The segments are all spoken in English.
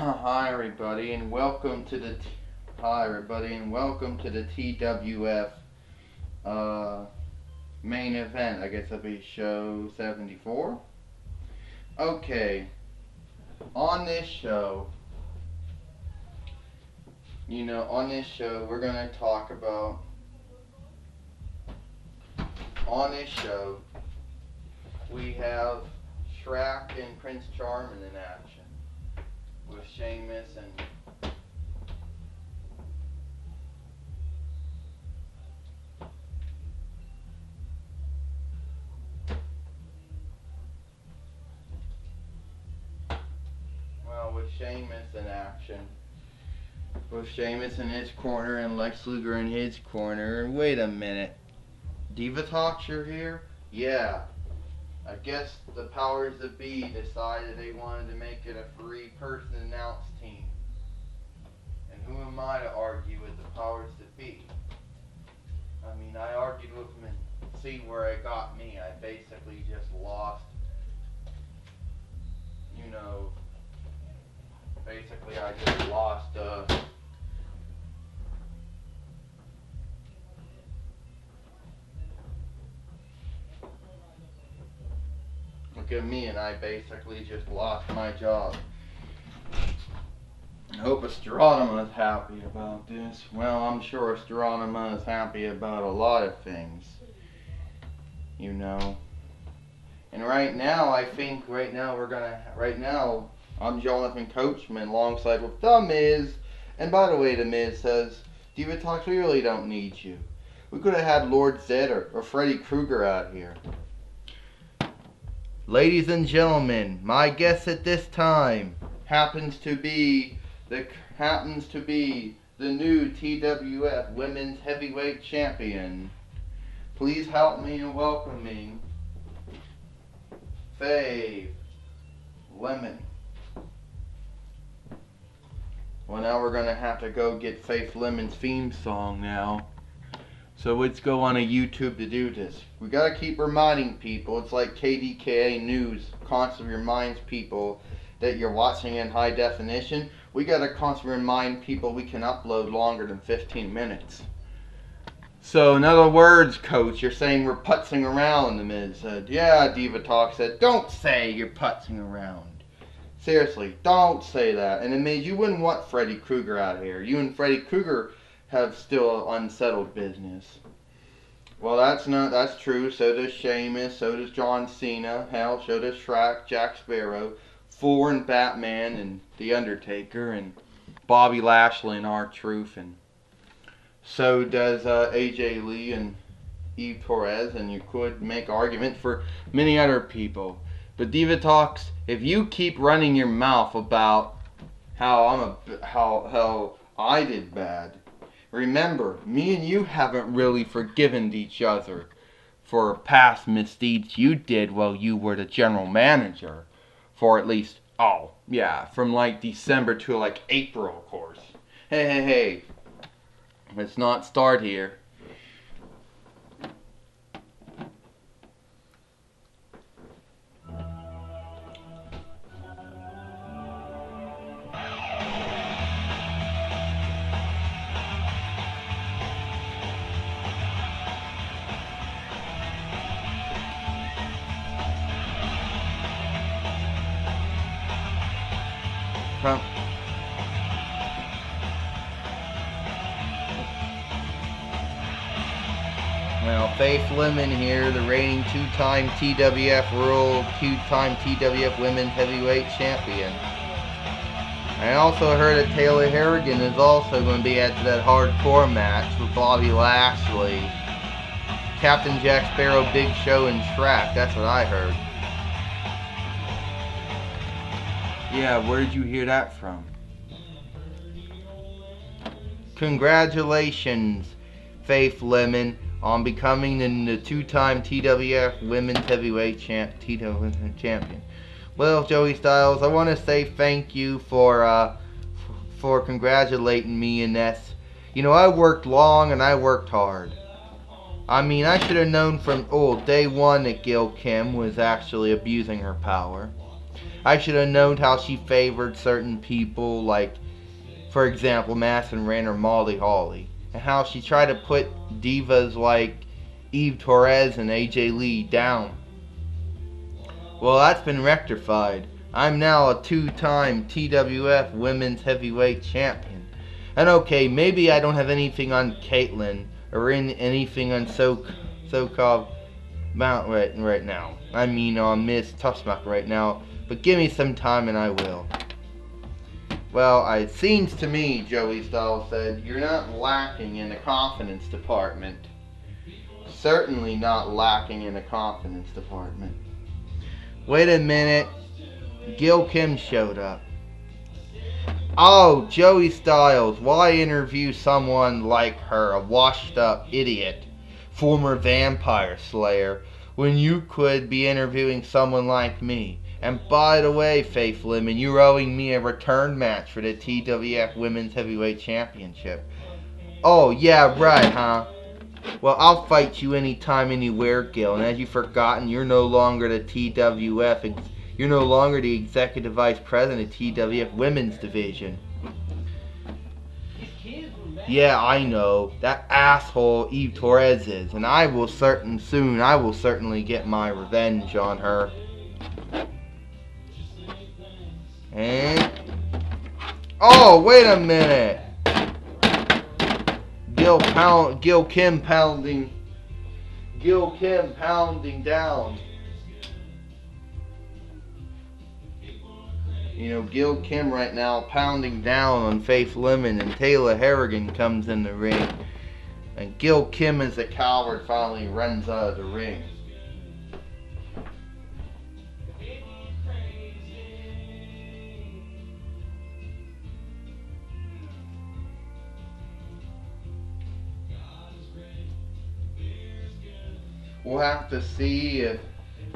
Hi everybody, and welcome to the TWF main event. I guess that'll be show 74. Okay, on this show, we're gonna talk about. On this show, we have Shrek and Prince Charming in action with Sheamus and Sheamus in action. With Sheamus in his corner and Lex Luger in his corner. Wait a minute. Diva Talks, you're here? Yeah. I guess the powers that be decided they wanted to make it a three-person announce team. And who am I to argue with the powers that be? I mean, I argued with them and see where it got me. I basically just lost, I just lost, look at me, and I basically just lost my job. I hope Astronema is happy about this. Well, I'm sure Astronema is happy about a lot of things, And right now, I'm Jonathan Coachman alongside with The Miz. And by the way, The Miz says, Diva Talks, we really don't need you. We could have had Lord Zed or Freddy Krueger out here. Ladies and gentlemen, my guest at this time happens to be the new TWF Women's Heavyweight Champion. Please help me in welcoming Faith Lemon. Well, now we're gonna have to go get Faith Lemon's theme song now. So let's go on a YouTube to do this. We gotta keep reminding people. It's like KDKA News constantly reminds people that you're watching in high definition. We gotta constantly remind people we can upload longer than 15 minutes. So in other words, Coach, you're saying we're putzing around, The Miz said. Yeah, Diva Talk said, don't say you're putzing around. Seriously, don't say that. And The Miz, you wouldn't want Freddy Krueger out here. You and Freddy Krueger have still unsettled business. Well, that's true. So does Sheamus, so does John Cena, hell, so does Shrek, Jack Sparrow, Thor and Batman, and The Undertaker, and Bobby Lashley and R-Truth, and so does AJ Lee and Eve Torres, and you could make argument for many other people. But Diva Talks, if you keep running your mouth about how I did bad, remember, me and you haven't really forgiven each other for past misdeeds you did while you were the general manager for at least, from like December to like April, of course. Hey. Let's not start here. Well, Faith Lemon here, the reigning two-time TWF World, two-time TWF Women's Heavyweight Champion. I also heard that Taylor Harrigan is also going to be at that hardcore match with Bobby Lashley, Captain Jack Sparrow, Big Show, and Shrek. That's what I heard. Yeah, where did you hear that from? Congratulations, Faith Lemon, on becoming the two-time TWF Women's Heavyweight Champion. Well, Joey Styles, I want to say thank you for congratulating me in this. I worked long and I worked hard. I mean, I should have known from day one that Gail Kim was actually abusing her power. I should have known how she favored certain people, like, for example, Madison Rayne or Molly Holly. And how she tried to put divas like Eve Torres and AJ Lee down. Well, that's been rectified. I'm now a 2-time TWF Women's Heavyweight Champion. And okay, maybe I don't have anything on Caitlyn or anything on so-called Mount right now. I mean on Miss Tussmack right now. But give me some time and I will. Well, it seems to me, Joey Styles said, you're not lacking in the confidence department. Certainly not lacking in the confidence department. Wait a minute. Gil Kim showed up. Oh, Joey Styles, why interview someone like her, a washed up idiot, former vampire slayer, when you could be interviewing someone like me? And by the way, Faith Lemon, you're owing me a return match for the TWF Women's Heavyweight Championship. Oh, yeah, right, huh? Well, I'll fight you anytime, anywhere, Gil. And as you've forgotten, you're no longer the TWF. You're no longer the Executive Vice President of TWF Women's Division. Yeah, I know. That asshole Eve Torres is. And I will certainly get my revenge on her. And... oh, wait a minute! Gil Kim pounding down. You know, Gil Kim right now pounding down on Faith Lemon, and Taylor Harrigan comes in the ring. And Gil Kim, as a coward, finally runs out of the ring. We'll have to see if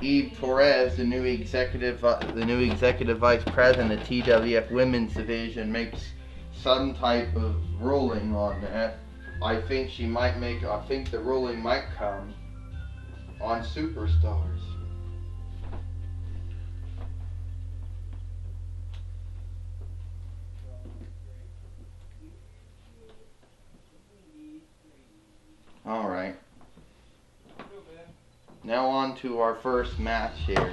Eve Torres, the new executive vice president of TWF Women's Division, makes some type of ruling on that. I think the ruling might come on Superstars. All right. Now on to our first match here.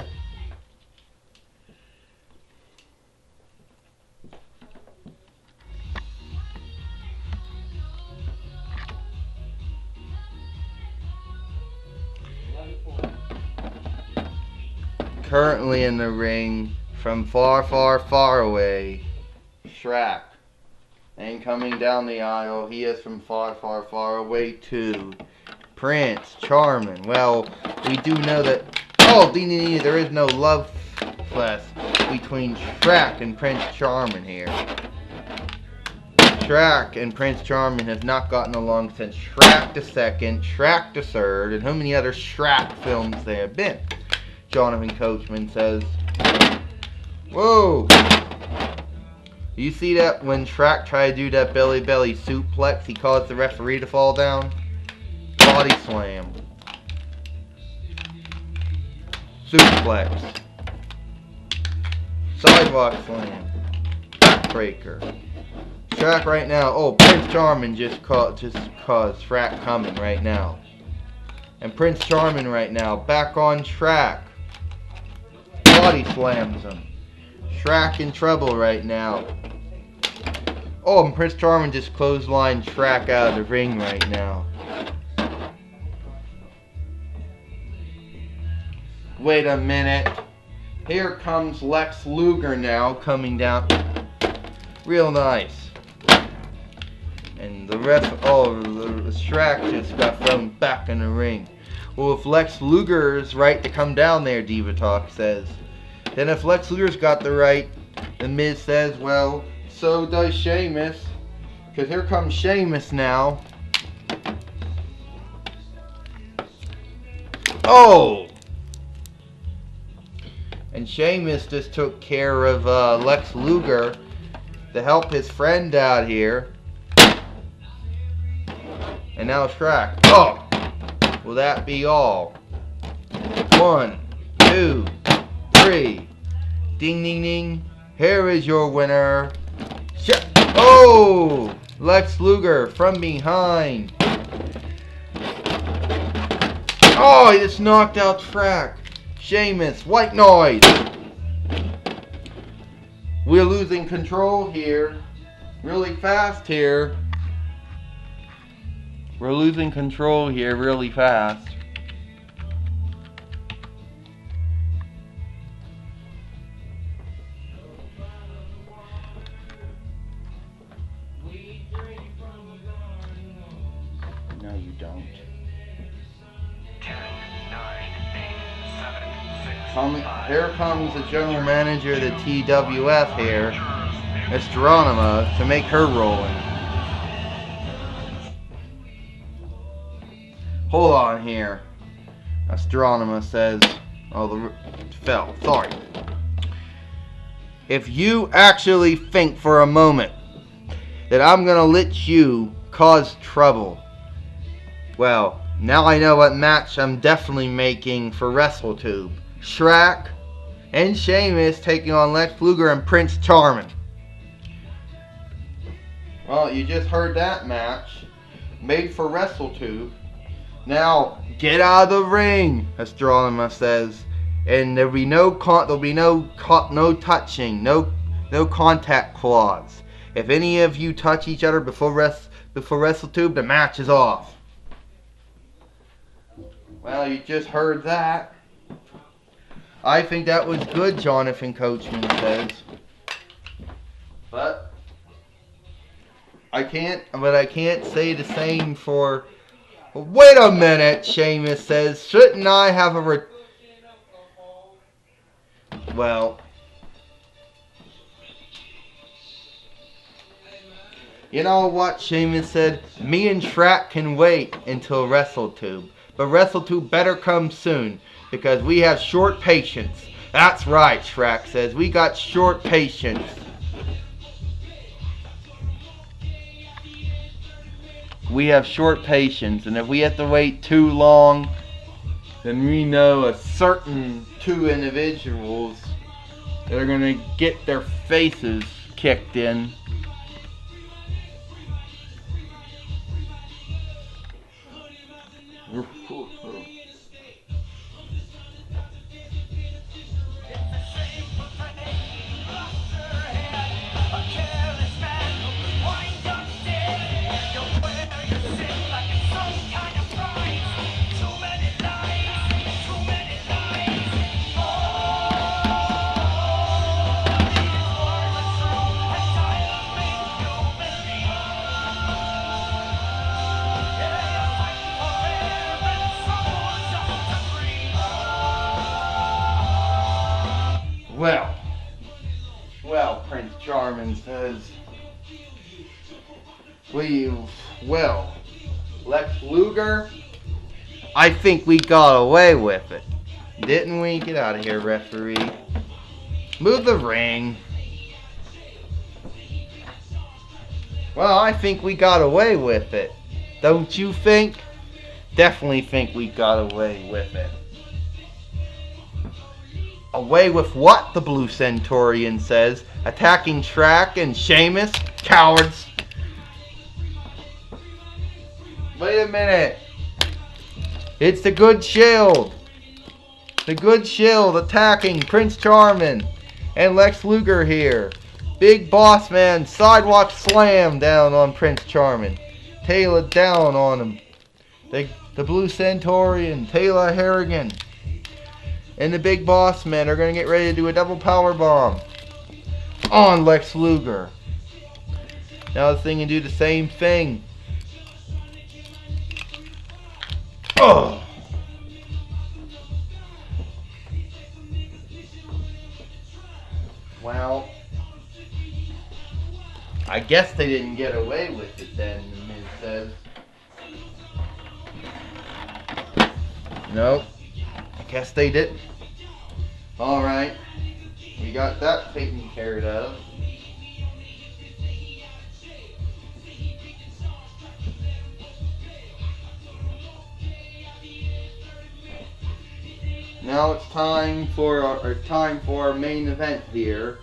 Currently in the ring, from far, far, far away, Shrek. And coming down the aisle, he is from far, far, far away too. Prince Charming. Well, we do know that... oh, there is no love fest between Shrek and Prince Charming here. Shrek and Prince Charming have not gotten along since Shrek the Second, Shrek the Third, and how many other Shrek films there have been. Jonathan Coachman says, whoa! You see that when Shrek tried to do that belly suplex, he caused the referee to fall down? Body slam. Suplex. Sidewalk slam. Backbreaker. Shrek right now. Oh, Prince Charming just caused Shrek coming right now. And Prince Charming right now back on track. Body slams him. Shrek in trouble right now. Oh, and Prince Charming just clotheslined Shrek out of the ring right now. Wait a minute. Here comes Lex Luger now coming down. Real nice. And the Shrek just got thrown back in the ring. Well, if Lex Luger is right to come down there, Diva Talk says. Then if Lex Luger's got the right, the Miz says, well, so does Sheamus. Because here comes Sheamus now. Oh! And Sheamus just took care of Lex Luger to help his friend out here. And now Shrek. Oh! Will that be all? 1, 2, 3. Ding, ding, ding. Here is your winner. Oh! Lex Luger from behind. Oh, he just knocked out Track. Sheamus, white noise. We're losing control here. Really fast here. We're losing control here really fast. No, you don't. 10, 9, 8, 7, 6, 5, Here comes the general manager of the TWF here. It's Geronimo to make her rolling. Hold on here. Geronimo says, oh, fell. Sorry. If you actually think for a moment that I'm gonna let you cause trouble, well, now I know what match I'm definitely making for WrestleTube. Shrek and Sheamus taking on Lex Luger and Prince Charming. Well, you just heard that match. Made for WrestleTube. Now, get out of the ring, Geronimo says. And there'll be no touching, no contact clause. If any of you touch each other before WrestleTube, the match is off. Well, you just heard that. I think that was good, Jonathan Coachman says. But I can't say the same for... Wait a minute, Sheamus says. Shouldn't I have a... Well... You know what, Sheamus said? Me and Shrek can wait until WrestleTube. But WrestleTube better come soon, because we have short patience. That's right, Shrek says. We got short patience. We have short patience, and if we have to wait too long, then we know a certain two individuals that are going to get their faces kicked in. Well, Prince Charming says, Lex Luger, I think we got away with it. Didn't we? Get out of here, referee. Move the ring. Well, I think we got away with it. Don't you think? Definitely think we got away with it. Away with what? The Blue Centaurian says. Attacking Shrek and Sheamus? Cowards. Wait a minute. It's the Good Shield. The Good Shield attacking Prince Charming and Lex Luger here. Big Boss Man sidewalk slam down on Prince Charming. Taylor down on him. The Blue Centaurian, Taylor Harrigan, and the Big Boss Men are going to get ready to do a double power bomb on Lex Luger. Now this thing can do the same thing. Oh! Well, I guess they didn't get away with it then, the Miz says. Nope. I guess they didn't. Alright. We got that taken care of. Now it's time for our main event here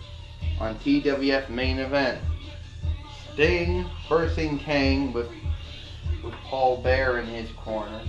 on TWF Main Event. Sting versus Kane with Paul Bearer in his corner.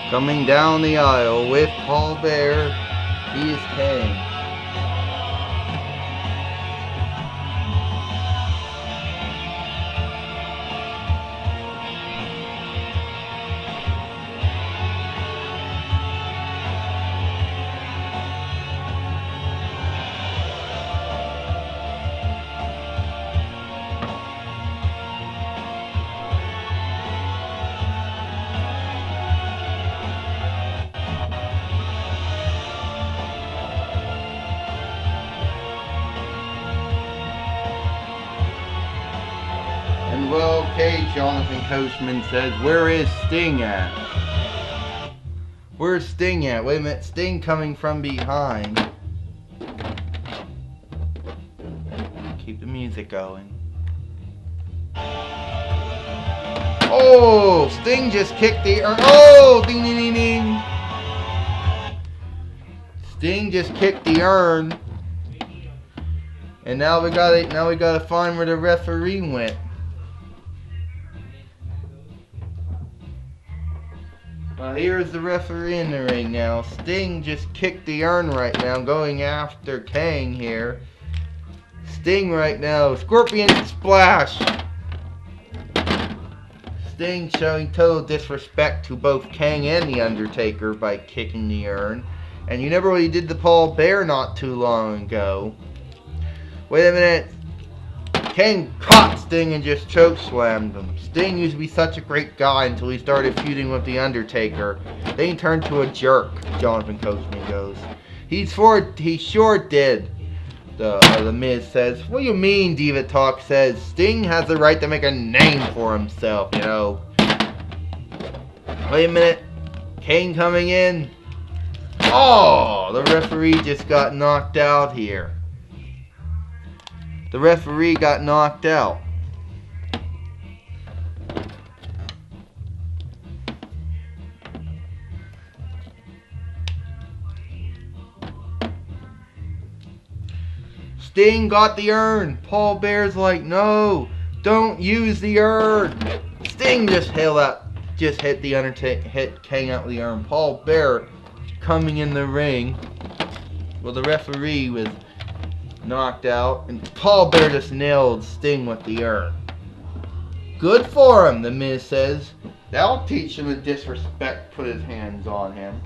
Coming down the aisle with Paul Bearer, he is Kane. And well, okay, Jonathan Coachman says, where is Sting at? Where's Sting at? Wait a minute, Sting coming from behind. Keep the music going. Oh, Sting just kicked the... Oh, ding ding ding ding. Sting just kicked the urn. And now we gotta find where the referee went. Well, here's the referee in the ring now. Sting just kicked the urn right now, going after Kane here. Sting right now, Scorpion Splash. Sting showing total disrespect to both Kane and The Undertaker by kicking the urn. And you remember what he did to Paul Bearer not too long ago. Wait a minute. Kane caught Sting and just chokeslammed him. Sting used to be such a great guy until he started feuding with The Undertaker. Then he turned to a jerk, Jonathan Coachman goes. He sure did. The Miz says, what do you mean, Diva Talk says? Sting has the right to make a name for himself, you know. Wait a minute. Kane coming in. Oh, the referee just got knocked out here. The referee got knocked out. Sting got the urn. Paul Bear's like, no, don't use the urn. Sting just hit the Undertaker, hit Kane out with the urn. Paul Bear coming in the ring. Well, the referee was knocked out, and Paul Bear just nailed Sting with the urn. Good for him, the Miz says. That'll teach him to disrespect, put his hands on him.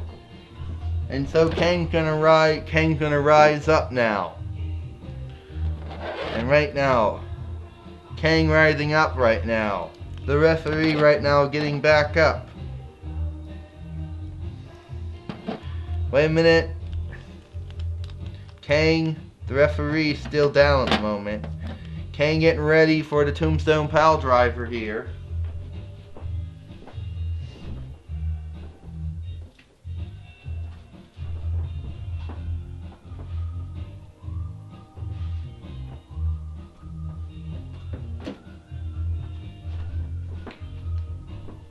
And so Kane's gonna rise up now. And right now, Kane rising up right now. The referee right now getting back up. Wait a minute. Kane, the referee, still down at the moment. Kane getting ready for the Tombstone Piledriver here.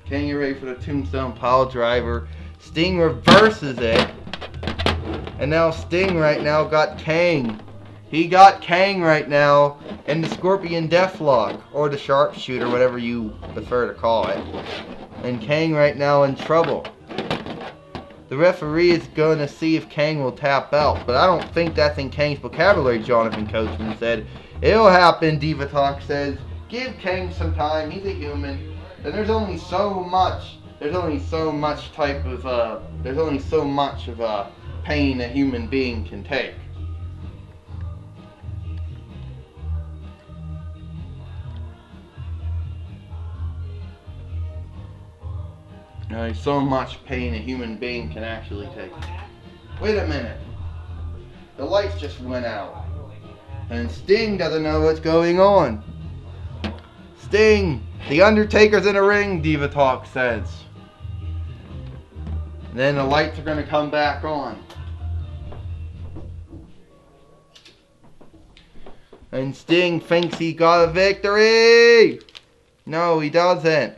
Kane get ready for the Tombstone Piledriver. Sting reverses it. And now Sting right now got Kane. He got Kane right now in the Scorpion Deathlock. Or the Sharpshooter, whatever you prefer to call it. And Kang right now in trouble. The referee is going to see if Kang will tap out, but I don't think that's in Kang's vocabulary, Jonathan Coachman said. It'll happen, Diva Talk says. Give Kang some time, he's a human. And there's only so much pain a human being can take. There's so much pain a human being can actually take. Wait a minute. The lights just went out. And Sting doesn't know what's going on. Sting! The Undertaker's in a ring, Diva Talk says. And then the lights are going to come back on. And Sting thinks he got a victory! No, he doesn't.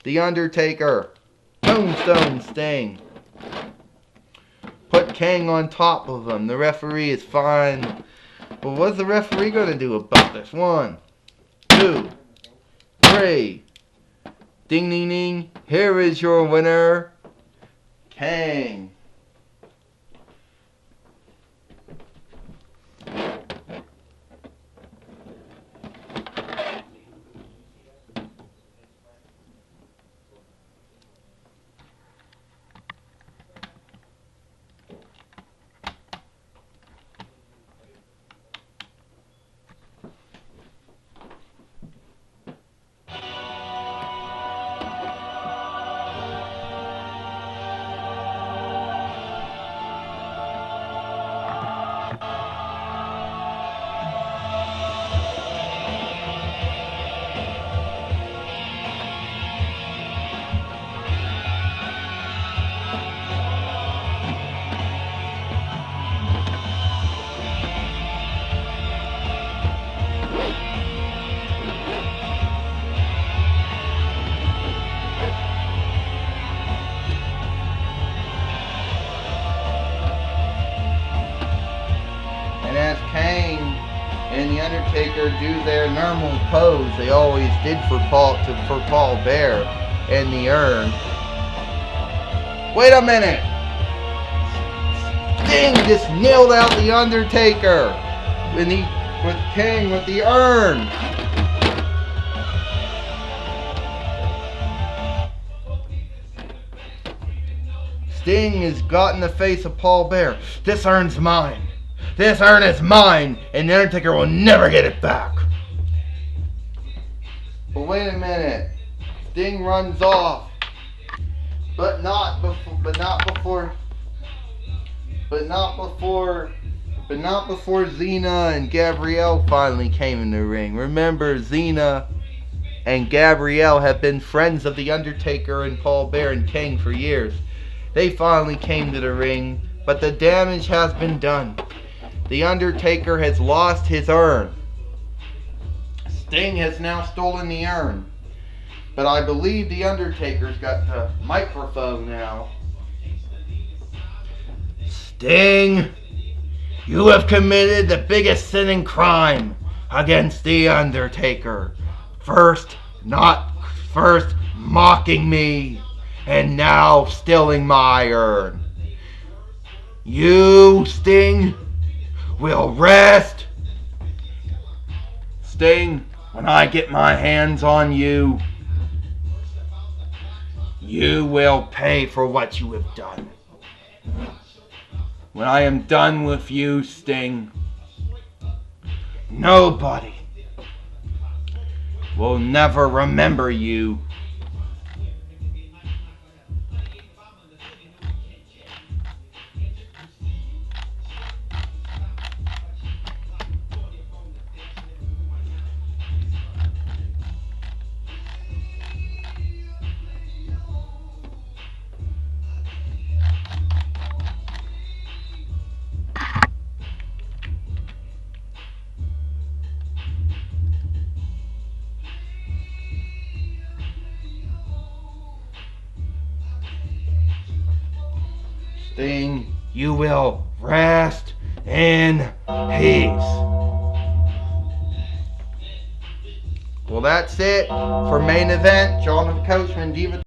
The Undertaker. Tombstone Sting. Put Kang on top of him. The referee is fine. But what's the referee going to do about this? 1, 2, 3. Ding, ding, ding. Here is your winner, Kang. Kang and the Undertaker do their normal pose they always did for Paul Bearer and the urn. Wait a minute! Sting just nailed out the Undertaker with Kang with the urn. Sting has got in the face of Paul Bearer. This urn's mine. This urn is mine, and the Undertaker will never get it back. But wait a minute. Sting runs off. But not before Xena and Gabrielle finally came in the ring. Remember, Xena and Gabrielle have been friends of the Undertaker and Paul Bearer and Kang for years. They finally came to the ring, but the damage has been done. The Undertaker has lost his urn. Sting has now stolen the urn. But I believe the Undertaker's got the microphone now. Sting, you have committed the biggest sin and crime against the Undertaker. First mocking me, and now stealing my urn. You, Sting, will rest. Sting, when I get my hands on you, you will pay for what you have done. When I am done with you, Sting, nobody will never remember you. Sting, you will rest in peace. Well, that's it for main event. Jonathan Coachman, Diva